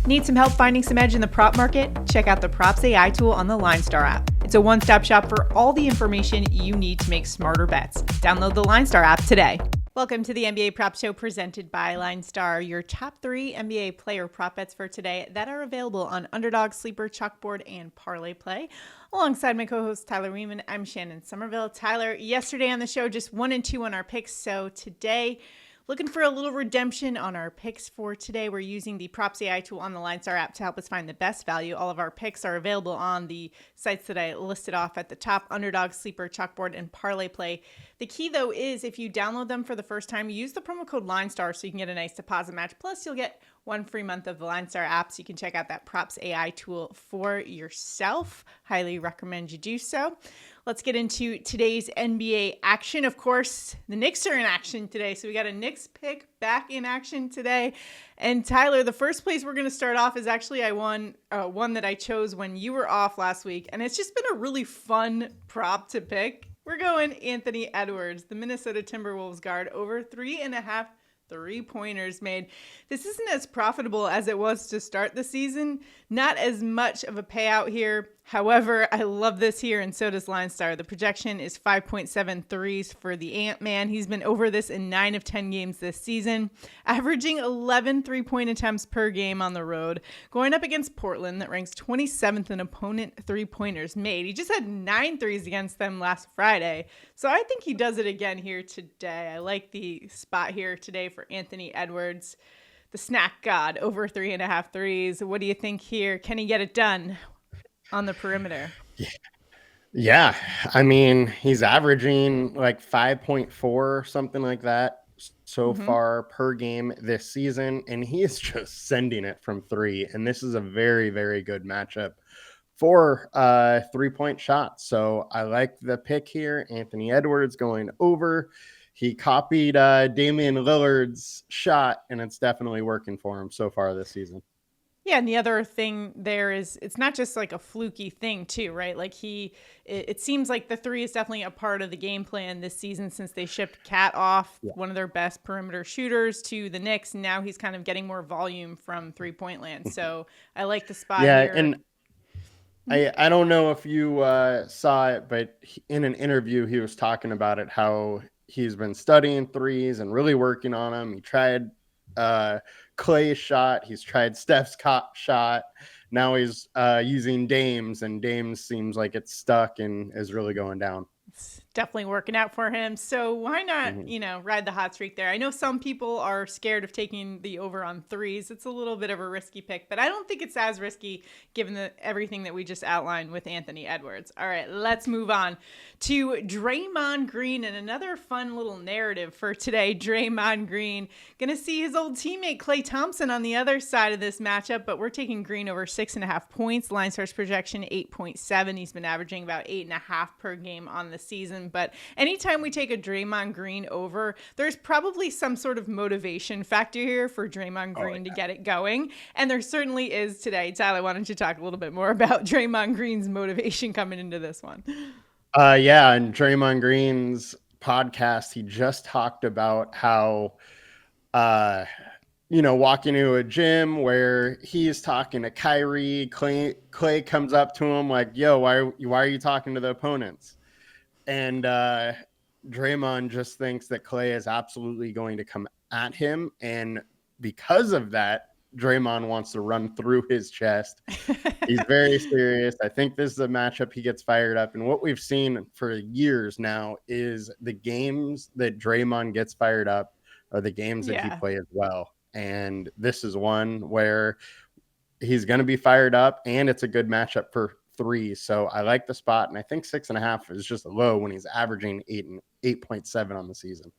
Need some help finding some edge in the prop market? Check out the Props AI tool on the LineStar app. It's a one-stop shop for all the information you need to make smarter bets. Download the LineStar app today. Welcome to the NBA Prop Show presented by LineStar, your top 3 NBA player prop bets for today that are available on Underdog, Sleeper, Chalkboard, and Parlay Play. Alongside my co-host Tyler Wiemann, I'm Shannon Sommerville. Tyler, yesterday on the show, just 1 and 2 on our picks, so today looking for a little redemption on our picks for today. We're using the Props AI tool on the LineStar app to help us find the best value. All of our picks are available on the sites that I listed off at the top: Underdog, Sleeper, Chalkboard, and Parlay Play. The key, though, is if you download them for the first time, use the promo code LineStar so you can get a nice deposit match. Plus, you'll get 1 free month of the LineStar app, so you can check out that Props AI tool for yourself. Highly recommend you do so. Let's get into today's NBA action. Of course, the Knicks are in action today, so we got a Knicks pick back in action today. And Tyler, the first place we're going to start off is actually one that I chose when you were off last week, and it's just been a really fun prop to pick. We're going Anthony Edwards, the Minnesota Timberwolves guard, over 3.5 3-pointers made. This isn't as profitable as it was to start the season. Not as much of a payout here. However, I love this here, and so does LineStar. The projection is 5.7 threes for the Ant-Man. He's been over this in 9 of 10 games this season, averaging 11 3-point attempts per game on the road, going up against Portland that ranks 27th in opponent three-pointers made. He just had 9 threes against them last Friday, so I think he does it again here today. I like the spot here today for Anthony Edwards, the snack god, over 3.5 threes. What do you think here? Can he get it done on the perimeter? Yeah. I mean, he's averaging like 5.4, something like that so far per game this season, and he is just sending it from 3. And this is a very, very good matchup for 3-point shots. So I like the pick here. Anthony Edwards going over. He copied Damian Lillard's shot, and it's definitely working for him so far this season. Yeah, and the other thing there is it's not just like a fluky thing too, right? Like it seems like the 3 is definitely a part of the game plan this season since they shipped Cat off, one of their best perimeter shooters, to the Knicks. And now he's kind of getting more volume from 3-point land. So I like the spot here. And I don't know if you saw it, but in an interview, he was talking about it, how he's been studying threes and really working on them. He tried Clay's shot. He's tried Steph's shot. Now he's using Dame's, and Dame's seems like it's stuck and is really going down. It's definitely working out for him. So why not, ride the hot streak there? I know some people are scared of taking the over on threes. It's a little bit of a risky pick, but I don't think it's as risky given everything that we just outlined with Anthony Edwards. All right, let's move on to Draymond Green, and another fun little narrative for today. Draymond Green going to see his old teammate Klay Thompson on the other side of this matchup, but we're taking Green over 6.5 points. LineStar's projection 8.7. He's been averaging about 8.5 per game on the season. But anytime we take a Draymond Green over, there's probably some sort of motivation factor here for Draymond Green to get it going. And there certainly is today. Tyler, why don't you talk a little bit more about Draymond Green's motivation coming into this one? Yeah, and Draymond Green's podcast, he just talked about how, walking into a gym where he's talking to Kyrie, Clay comes up to him like, yo, why are you talking to the opponents? And Draymond just thinks that Klay is absolutely going to come at him. And because of that, Draymond wants to run through his chest. He's very serious. I think this is a matchup he gets fired up. And what we've seen for years now is the games that Draymond gets fired up are the games that he plays well. And this is one where he's going to be fired up, and it's a good matchup for 3. So I like the spot, and I think 6.5 is just low when he's averaging 8.7 on the season.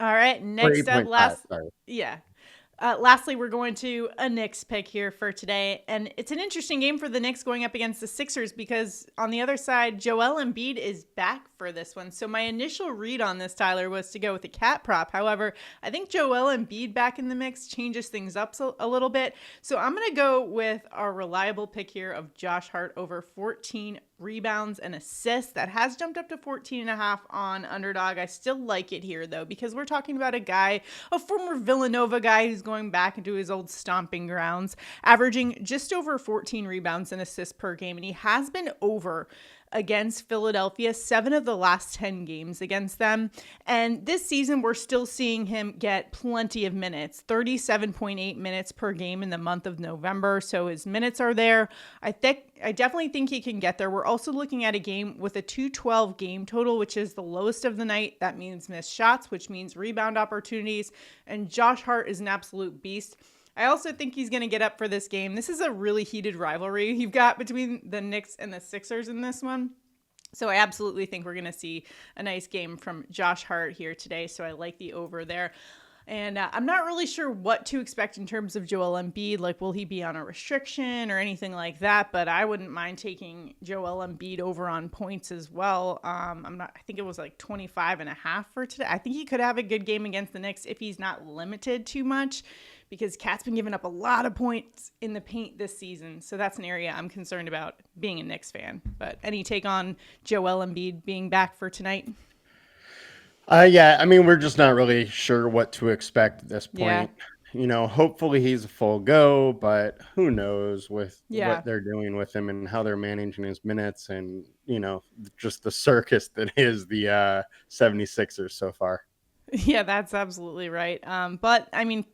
All right, next up, lastly, we're going to a Knicks pick here for today, and it's an interesting game for the Knicks going up against the Sixers because on the other side, Joel Embiid is back for this one. So my initial read on this, Tyler, was to go with a cat prop. However, I think Joel Embiid back in the mix changes things up a little bit. So I'm going to go with our reliable pick here of Josh Hart over 14 rebounds and assists. That has jumped up to 14.5 on Underdog. I still like it here though, because we're talking about a guy, a former Villanova guy who's going back into his old stomping grounds, averaging just over 14 rebounds and assists per game. And he has been over against Philadelphia 7 of the last 10 games against them. And this season, we're still seeing him get plenty of minutes, 37.8 minutes per game in the month of November. So his minutes are there. I definitely think he can get there. We're also looking at a game with a 212 game total, which is the lowest of the night. That means missed shots, which means rebound opportunities. And Josh Hart is an absolute beast. I also think he's going to get up for this game. This is a really heated rivalry you've got between the Knicks and the Sixers in this one. So I absolutely think we're going to see a nice game from Josh Hart here today. So I like the over there. And I'm not really sure what to expect in terms of Joel Embiid. Like, will he be on a restriction or anything like that? But I wouldn't mind taking Joel Embiid over on points as well. I think it was like 25.5 for today. I think he could have a good game against the Knicks if he's not limited too much, because Cat's been giving up a lot of points in the paint this season. So that's an area I'm concerned about being a Knicks fan. But any take on Joel Embiid being back for tonight? Yeah, I mean, we're just not really sure what to expect at this point. Yeah. Hopefully he's a full go, but who knows with Yeah. what they're doing with him and how they're managing his minutes and, just the circus that is the 76ers so far. Yeah, that's absolutely right. But I mean,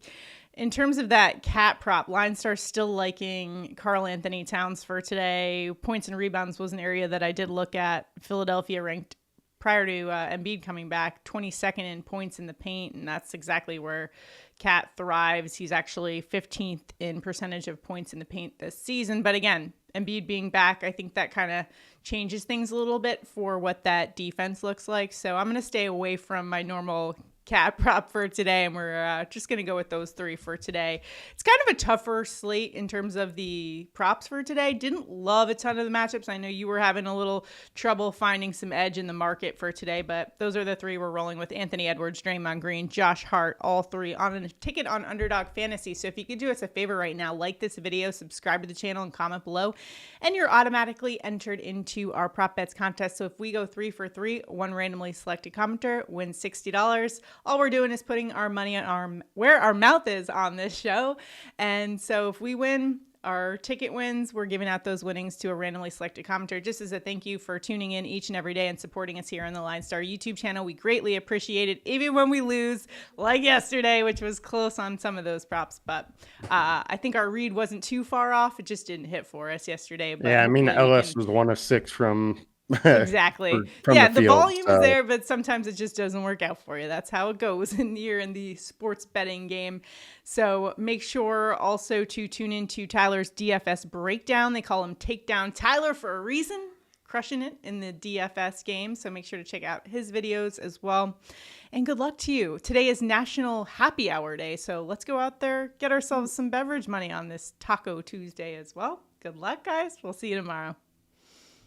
in terms of that cat prop, LineStar still liking Karl Anthony Towns for today. Points and rebounds was an area that I did look at. Philadelphia ranked prior to Embiid coming back 22nd in points in the paint, and that's exactly where Cat thrives. He's actually 15th in percentage of points in the paint this season. But again, Embiid being back, I think that kind of changes things a little bit for what that defense looks like. So I'm going to stay away from my normal cat prop for today, and we're just going to go with those 3 for today. It's kind of a tougher slate in terms of the props for today. Didn't love a ton of the matchups. I know you were having a little trouble finding some edge in the market for today, but those are the 3 we're rolling with: Anthony Edwards, Draymond Green, Josh Hart, all 3 on a ticket on Underdog Fantasy. So if you could do us a favor right now, like this video, subscribe to the channel, and comment below, and you're automatically entered into our prop bets contest. So if we go 3 for 3, one randomly selected commenter wins $60. All we're doing is putting our money on where our mouth is on this show. And so if we win, our ticket wins, we're giving out those winnings to a randomly selected commenter, just as a thank you for tuning in each and every day and supporting us here on the LineStar YouTube channel. We greatly appreciate it, even when we lose, like yesterday, which was close on some of those props. But I think our read wasn't too far off. It just didn't hit for us yesterday. But yeah, I mean, Ellis was 1 of 6 from exactly. from Yeah, the the volume so. is there, but sometimes it just doesn't work out for you. That's how it goes in the sports betting game. So make sure also to tune into Tyler's DFS breakdown. They call him Takedown Tyler for a reason, crushing it in the DFS game. So make sure to check out his videos as well. And good luck to you. Today is National Happy Hour Day. So let's go out there, get ourselves some beverage money on this Taco Tuesday as well. Good luck, guys. We'll see you tomorrow.